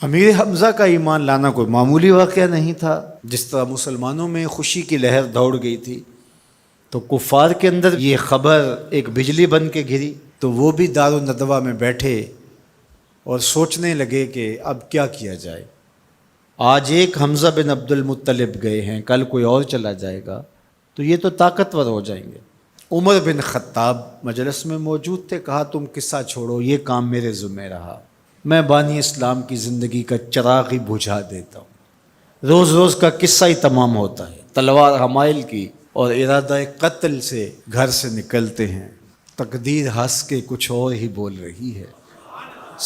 امیر حمزہ کا ایمان لانا کوئی معمولی واقعہ نہیں تھا۔ جس طرح مسلمانوں میں خوشی کی لہر دوڑ گئی تھی تو کفار کے اندر یہ خبر ایک بجلی بن کے گری، تو وہ بھی دارالندوہ میں بیٹھے اور سوچنے لگے کہ اب کیا کیا جائے۔ آج ایک حمزہ بن عبد المطلب گئے ہیں، کل کوئی اور چلا جائے گا تو یہ تو طاقتور ہو جائیں گے۔ عمر بن خطاب مجلس میں موجود تھے، کہا تم قصہ چھوڑو، یہ کام میرے ذمہ رہا، میں بانی اسلام کی زندگی کا چراغ ہی بجھا دیتا ہوں۔ روز روز کا قصہ ہی تمام ہوتا ہے، تلوار حمائل کی اور ارادہ قتل سے گھر سے نکلتے ہیں، تقدیر ہنس کے کچھ اور ہی بول رہی ہے۔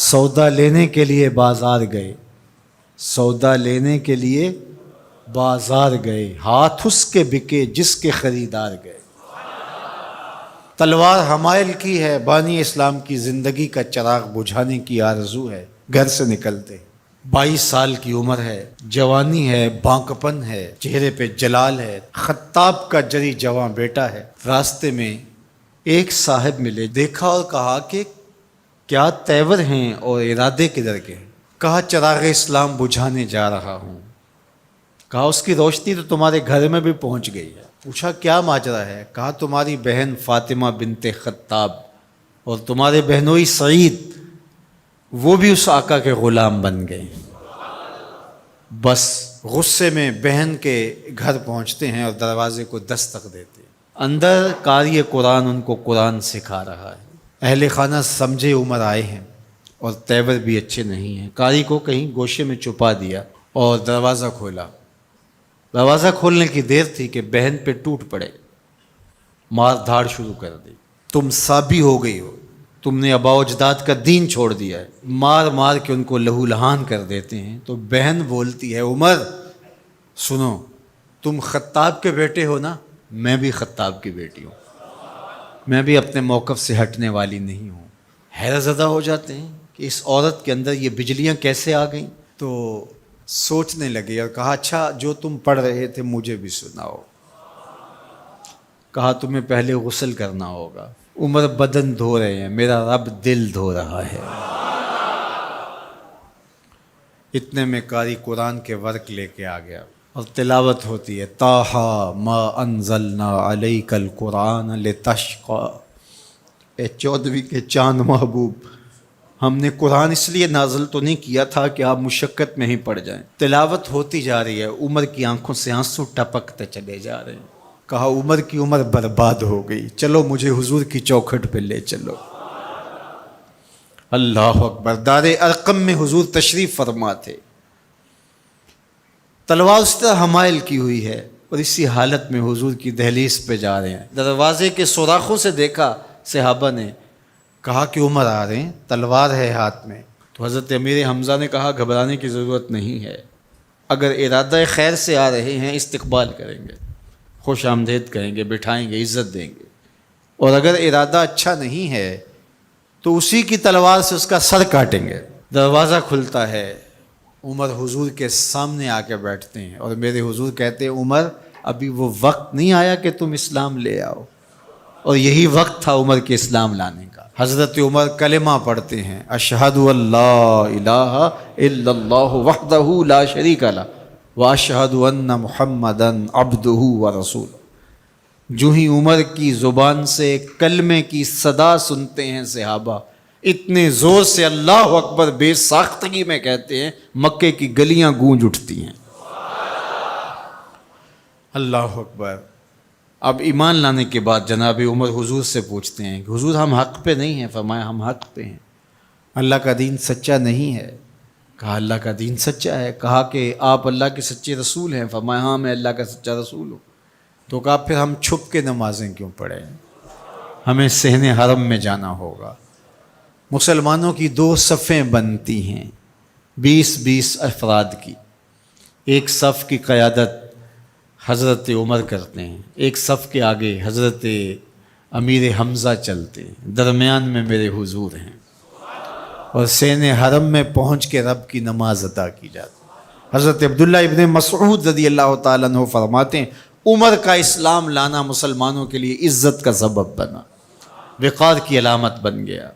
سودا لینے کے لیے بازار گئے، سودا لینے کے لیے بازار گئے، ہاتھ اس کے بکے جس کے خریدار گئے۔ تلوار حمائل کی ہے، بانی اسلام کی زندگی کا چراغ بجھانے کی آرزو ہے، گھر سے نکلتے 22 سال کی عمر ہے، جوانی ہے، بانکپن ہے، چہرے پہ جلال ہے، خطاب کا جری جواں بیٹا ہے۔ راستے میں ایک صاحب ملے، دیکھا اور کہا کہ کیا تیور ہیں اور ارادے کدھر کے ہیں؟ کہا چراغ اسلام بجھانے جا رہا ہوں۔ کہا اس کی روشنی تو تمہارے گھر میں بھی پہنچ گئی ہے۔ پوچھا کیا ماجرا ہے؟ کہا تمہاری بہن فاطمہ بنت خطاب اور تمہارے بہنوئی سعید وہ بھی اس آقا کے غلام بن گئے۔ بس غصے میں بہن کے گھر پہنچتے ہیں اور دروازے کو دستک دیتے ہیں۔ اندر قاری قرآن ان کو قرآن سکھا رہا ہے۔ اہل خانہ سمجھے عمر آئے ہیں اور تیور بھی اچھے نہیں ہیں، قاری کو کہیں گوشے میں چھپا دیا اور دروازہ کھولا۔ دروازہ کھولنے کی دیر تھی کہ بہن پہ ٹوٹ پڑے، مار دھاڑ شروع کر دی۔ تم سابی ہو گئی ہو، تم نے آباء و اجداد کا دین چھوڑ دیا ہے۔ مار مار کے ان کو لہو لہان کر دیتے ہیں۔ تو بہن بولتی ہے عمر سنو، تم خطاب کے بیٹے ہو نا، میں بھی خطاب کی بیٹی ہوں، میں بھی اپنے موقف سے ہٹنے والی نہیں ہوں۔ حیرت زدہ ہو جاتے ہیں کہ اس عورت کے اندر یہ بجلیاں کیسے آ گئیں؟ تو سوچنے لگے اور کہا اچھا جو تم پڑھ رہے تھے مجھے بھی سناؤ۔ کہا تمہیں پہلے غسل کرنا ہوگا۔ عمر بدن دھو رہے ہیں، میرا رب دل دھو رہا ہے۔ اتنے میں قاری قرآن کے ورق لے کے آ گیا اور تلاوت ہوتی ہے، طٰہٰ ما انزلنا علیک القرآن لتشقیٰ، اے 14ویں کے چاند محبوب، ہم نے قرآن اس لیے نازل تو نہیں کیا تھا کہ آپ مشقت میں ہی پڑ جائیں۔ تلاوت ہوتی جا رہی ہے، عمر کی آنکھوں سے آنسو ٹپکتے چلے جا رہے ہیں۔ کہا عمر کی عمر برباد ہو گئی، چلو مجھے حضور کی چوکھٹ پہ لے چلو۔ اللہ اکبر۔ دار ارقم میں حضور تشریف فرما تھے، تلوار اس طرح حمائل کی ہوئی ہے اور اسی حالت میں حضور کی دہلیز پہ جا رہے ہیں۔ دروازے کے سوراخوں سے دیکھا صحابہ نے، کہا کہ عمر آ رہے ہیں، تلوار ہے ہاتھ میں۔ تو حضرت امیر حمزہ نے کہا گھبرانے کی ضرورت نہیں ہے، اگر ارادہ خیر سے آ رہے ہیں استقبال کریں گے، خوش آمدید کہیں گے، بٹھائیں گے، عزت دیں گے، اور اگر ارادہ اچھا نہیں ہے تو اسی کی تلوار سے اس کا سر کاٹیں گے۔ دروازہ کھلتا ہے، عمر حضور کے سامنے آ کے بیٹھتے ہیں اور میرے حضور کہتے ہیں عمر ابھی وہ وقت نہیں آیا کہ تم اسلام لے آؤ، اور یہی وقت تھا عمر کے اسلام لانے کا۔ حضرت عمر کلمہ پڑھتے ہیں، اشہد ان لا الہ الا اللہ وحدہ لا شریک لہ واشہد ان محمدا عبدہ ورسولہ۔ جو ہی عمر کی زبان سے کلمے کی صدا سنتے ہیں صحابہ، اتنے زور سے اللہ اکبر بے ساختگی میں کہتے ہیں مکے کی گلیاں گونج اٹھتی ہیں۔ اللہ اکبر۔ اب ایمان لانے کے بعد جناب عمر حضور سے پوچھتے ہیں کہ حضور ہم حق پہ نہیں ہیں؟ فرمایا ہم حق پہ ہیں، اللہ کا دین سچا نہیں ہے؟ کہا اللہ کا دین سچا ہے۔ کہا کہ آپ اللہ کے سچے رسول ہیں؟ فرمایا ہاں میں اللہ کا سچا رسول ہوں۔ تو کہا پھر ہم چھپ کے نمازیں کیوں پڑھیں؟ ہمیں صحن حرم میں جانا ہوگا۔ مسلمانوں کی 2 صفیں بنتی ہیں، 20 افراد کی، ایک صف کی قیادت حضرت عمر کرتے ہیں، ایک صف کے آگے حضرت امیر حمزہ چلتے ہیں، درمیان میں میرے حضور ہیں، اور صحن حرم میں پہنچ کے رب کی نماز ادا کی جاتی ہے۔ حضرت عبداللہ ابن مسعود رضی اللہ تعالیٰ عنہ فرماتے ہیں عمر کا اسلام لانا مسلمانوں کے لیے عزت کا سبب بنا، وقار کی علامت بن گیا۔